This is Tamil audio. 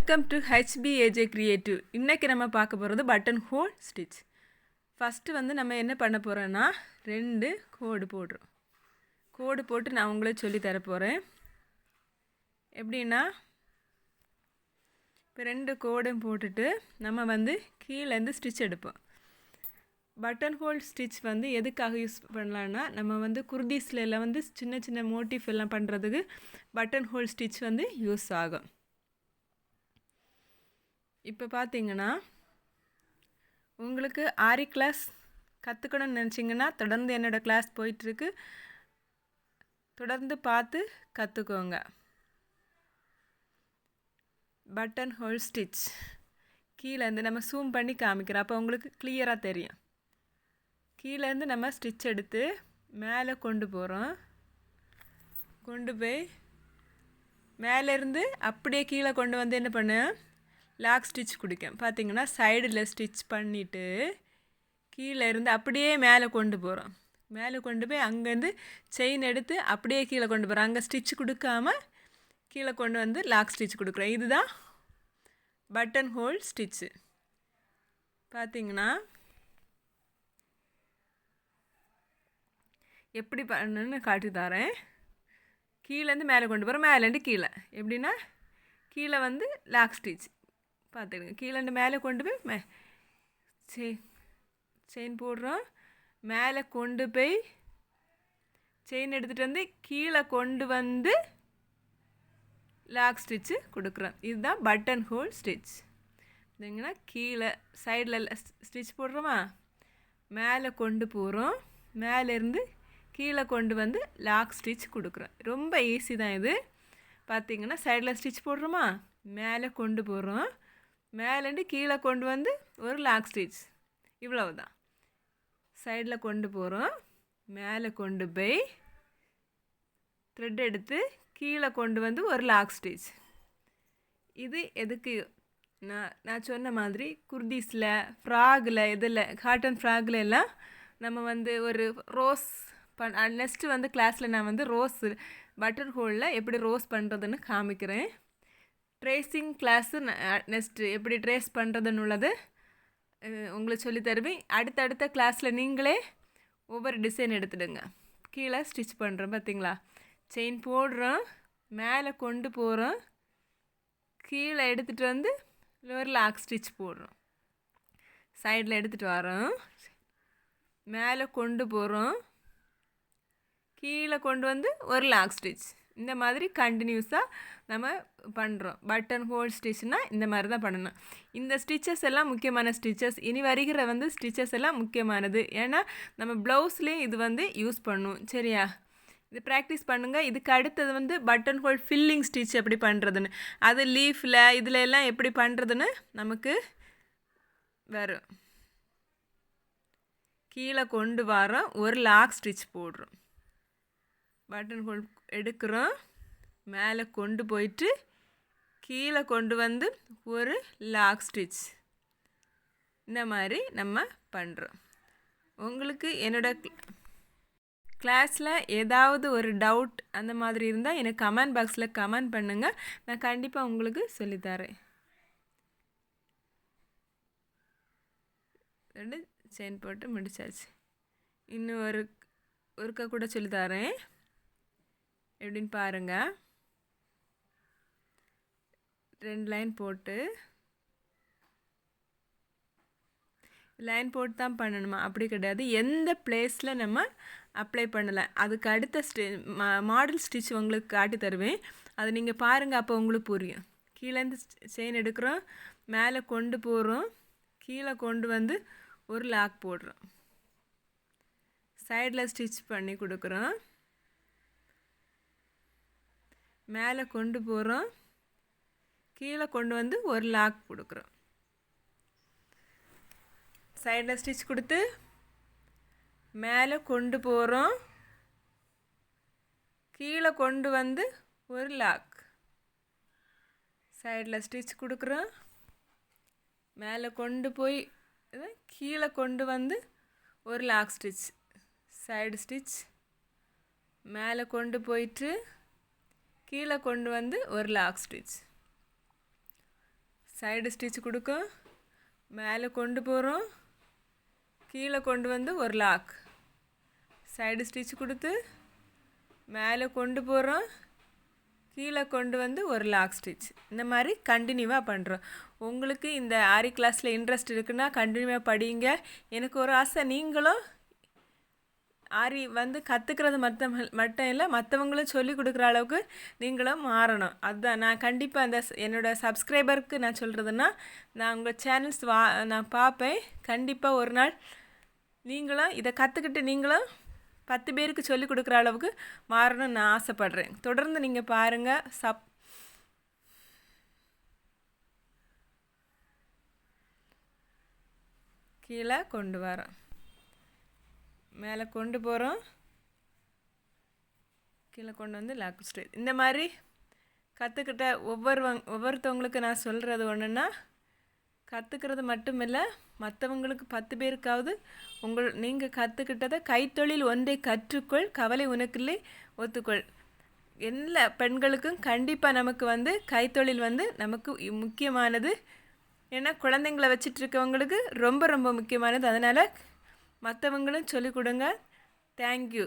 Welcome to HBAJ creative. இன்றைக்கி நம்ம பார்க்க போகிறது பட்டன் ஹோல் ஸ்டிச். ஃபஸ்ட்டு வந்து நம்ம என்ன பண்ண போகிறோன்னா 2 கோடு போடுறோம். கோடு போட்டு நான் உங்களுக்கு சொல்லி தர போகிறேன். எப்படின்னா இப்போ 2 கோடும் போட்டுட்டு நம்ம வந்து கீழேருந்து ஸ்டிச் எடுப்போம். பட்டன் ஹோல் ஸ்டிச் வந்து எதுக்காக யூஸ் பண்ணலான்னா நம்ம வந்து குர்தீஸில் எல்லாம் வந்து சின்ன சின்ன மோட்டிஃப் எல்லாம் பண்ணுறதுக்கு பட்டன் ஹோல் ஸ்டிச் வந்து யூஸ் ஆகும். இப்போ பார்த்தீங்கன்னா உங்களுக்கு ஆரி கிளாஸ் கற்றுக்கணும்னு நினச்சிங்கன்னா தொடர்ந்து என்னோடய கிளாஸ் போயிட்டுருக்கு, தொடர்ந்து பார்த்து கற்றுக்கோங்க. பட்டன் ஹோல் ஸ்டிச் கீழேருந்து நம்ம ஜூம் பண்ணி காமிக்கிறோம், அப்போ உங்களுக்கு கிளியராக தெரியும். கீழேருந்து நம்ம ஸ்டிச் எடுத்து மேலே கொண்டு போகிறோம். கொண்டு போய் மேலேருந்து அப்படியே கீழே கொண்டு வந்து என்ன பண்ண லாக் ஸ்டிச் கொடுக்கேன். பார்த்தீங்கன்னா சைடில் ஸ்டிச் பண்ணிவிட்டு கீழே இருந்து அப்படியே மேலே கொண்டு போகிறோம். மேலே கொண்டு போய் அங்கேருந்து செயின் எடுத்து அப்படியே கீழே கொண்டு போகிறோம். அங்கே ஸ்டிச் கொடுக்காம கீழே கொண்டு வந்து லாக் ஸ்டிச் கொடுக்குறோம். இதுதான் பட்டன் ஹோல் ஸ்டிச்சு. பார்த்தீங்கன்னா எப்படி பண்ணணுன்னு காட்டி தரேன். கீழேருந்து மேலே கொண்டு போகிறோம், மேலேருந்து கீழே. எப்படின்னா கீழே வந்து லாக் ஸ்டிச் பார்த்துடுங்க. கீழேருந்து மேலே கொண்டு போய் செயின் போடுறோம். மேலே கொண்டு போய் செயின் எடுத்துகிட்டு வந்து கீழே கொண்டு வந்து லாக் ஸ்டிச்சு கொடுக்குறோம். இதுதான் பட்டன் ஹோல் ஸ்டிச். பார்த்தீங்கன்னா கீழே சைடில் ஸ்டிச் போடுறோமா, மேலே கொண்டு போகிறோம், மேலேருந்து கீழே கொண்டு வந்து லாக் ஸ்டிச் கொடுக்குறோம். ரொம்ப ஈஸி தான் இது. பார்த்திங்கன்னா சைடில் ஸ்டிச் போடுறோமா, மேலே கொண்டு போகிறோம், மேலேருந்து கீழே கொண்டு வந்து ஒரு லாக் ஸ்டிச். இவ்வளவு தான். சைடில் கொண்டு போகிறோம், மேலே கொண்டு போய் த்ரெட் எடுத்து கீழே கொண்டு வந்து ஒரு லாக் ஸ்டிச். இது எதுக்கு நான் சொன்ன மாதிரி குர்தீஸில் ஃப்ராகில் இதில் காட்டன் ஃப்ராகில் எல்லாம் நம்ம வந்து ஒரு ரோஸ் நெக்ஸ்ட்டு வந்து கிளாஸில் நான் வந்து ரோஸ் பட்டன் ஹோலில் எப்படி ரோஸ் பண்ணுறதுன்னு காமிக்கிறேன். ட்ரேசிங் கிளாஸு நெக்ஸ்ட்டு எப்படி ட்ரேஸ் பண்ணுறதுன்னு உள்ளது உங்களுக்கு சொல்லி தருவேன். அடுத்தடுத்த கிளாஸில் நீங்களே ஒவ்வொரு டிசைன் எடுத்துடுங்க. கீழே ஸ்டிச் பண்ணுறோம் பார்த்தீங்களா, செயின் போடுறோம், மேலே கொண்டு போகிறோம், கீழே எடுத்துகிட்டு வந்து ஒரு லாக் ஸ்டிச் போடுறோம், சைடில் எடுத்துகிட்டு வரோம், மேலே கொண்டு போகிறோம், கீழே கொண்டு வந்து ஒரு லாக் ஸ்டிச். இந்த மாதிரி கண்டினியூஸாக நம்ம பண்ணுறோம். பட்டன் ஹோல் ஸ்டிச்னால் இந்த மாதிரி தான் பண்ணணும். இந்த ஸ்டிச்சஸ் எல்லாம் முக்கியமான ஸ்டிச்சஸ். இனி வருகிற வந்து ஸ்டிச்சஸ் எல்லாம் முக்கியமானது. ஏன்னா நம்ம ப்ளவுஸ்லேயும் இது வந்து யூஸ் பண்ணும். சரியா, இது ப்ராக்டிஸ் பண்ணுங்கள். இதுக்கு அடுத்தது வந்து பட்டன் ஹோல் ஃபில்லிங் ஸ்டிச் எப்படி பண்ணுறதுன்னு, அது லீஃபில் இதில் எல்லாம் எப்படி பண்ணுறதுன்னு நமக்கு வரும். கீழே கொண்டு வரோம், ஒரு லாக் ஸ்டிச் போடுறோம், பட்டன் ஹோல் எடுக்கிறோம், மேலே கொண்டு போயிட்டு கீழே கொண்டு வந்து ஒரு லாக் ஸ்டிச். இந்த மாதிரி நம்ம பண்ணுறோம். உங்களுக்கு என்னோடய கிளாஸில் ஏதாவது ஒரு டவுட் அந்த மாதிரி இருந்தால் எனக்கு கமெண்ட் பாக்ஸில் கமெண்ட் பண்ணுங்கள், நான் கண்டிப்பாக உங்களுக்கு சொல்லித்தரேன். செயின் போட்டு முடிச்சாச்சு. இன்னும் ஒருக்கா கூட சொல்லித்தரேன், எப்படின்னு பாருங்கள். 2 லைன் போட்டு தான் பண்ணணுமா அப்படி கிடையாது. எந்த பிளேஸில் நம்ம அப்ளை பண்ணலாம். அதுக்கு அடுத்த மாடல் ஸ்டிச் உங்களுக்கு காட்டி தருவேன், அது நீங்கள் பாருங்கள், அப்போ உங்களுக்கு புரியும். கீழேருந்து செயின் எடுக்கிறோம், மேலே கொண்டு போகிறோம், கீழே கொண்டு வந்து ஒரு லாக் போடுறோம், சைடில் ஸ்டிச் பண்ணி கொடுக்குறோம், மேலே கொண்டு போகிறோம், கீழே கொண்டு வந்து ஒரு லாக் கொடுக்குறோம், சைடில் ஸ்டிச் கொடுத்து மேலே கொண்டு போகிறோம், கீழே கொண்டு வந்து ஒரு லாக், சைடில் ஸ்டிச் கொடுக்குறோம், மேலே கொண்டு போய் கீழே கொண்டு வந்து ஒரு லாக் ஸ்டிச், சைடு ஸ்டிச், மேலே கொண்டு போயிட்டு கீழே கொண்டு வந்து ஒரு லாக் ஸ்டிச். சைடு ஸ்டிச் கொடுக்கும், மேலே கொண்டு போகிறோம், கீழே கொண்டு வந்து ஒரு லாக், சைடு ஸ்டிச் கொடுத்து மேலே கொண்டு போகிறோம், கீழே கொண்டு வந்து ஒரு லாக் ஸ்டிச். இந்த மாதிரி கண்டினியூவாக பண்ணுறோம். உங்களுக்கு இந்த ஆரி கிளாஸில் இன்ட்ரெஸ்ட் இருக்குன்னா கண்டினியூவாக படிங்க. எனக்கு ஒரு ஆசை, நீங்களும் ஆரி வந்து கற்றுக்கிறது மட்டும் இல்லை, மற்றவங்களும் சொல்லி கொடுக்குற அளவுக்கு நீங்களும் மாறணும். அதுதான் நான் கண்டிப்பாக அந்த என்னோடய சப்ஸ்கிரைபருக்கு நான் சொல்கிறதுன்னா, நான் உங்கள் சேனல்ஸ் நான் பார்ப்பேன். கண்டிப்பாக ஒரு நாள் நீங்களும் இதை கற்றுக்கிட்டு நீங்களும் 10 பேருக்கு சொல்லிக் கொடுக்குற அளவுக்கு மாறணும்னு நான் ஆசைப்பட்றேன். தொடர்ந்து நீங்கள் பாருங்கள். கீழே கொண்டு வரோம், மேலே கொண்டு போகிறோம், கீழே கொண்டு வந்து லாக் ஸ்டிச். இந்த மாதிரி கற்றுக்கிட்ட ஒவ்வொருத்தவங்களுக்கு நான் சொல்கிறது ஒன்றுன்னா, கற்றுக்கிறது மட்டும் இல்லை, மற்றவங்களுக்கு 10 பேருக்காவது நீங்கள் கற்றுக்கிட்டதை கைத்தொழில் ஒன்றை கற்றுக்கொள், கவலை உனக்கில்லை ஒத்துக்கொள். எல்லா பெண்களுக்கும் கண்டிப்பாக நமக்கு வந்து கைத்தொழில் வந்து நமக்கு முக்கியமானது. ஏன்னா குழந்தைங்கள வச்சிட்டு இருக்கவங்களுக்கு ரொம்ப ரொம்ப முக்கியமானது. அதனால் மற்றவங்களும் சொல்லிக் கொடுங்க. தேங்க்யூ.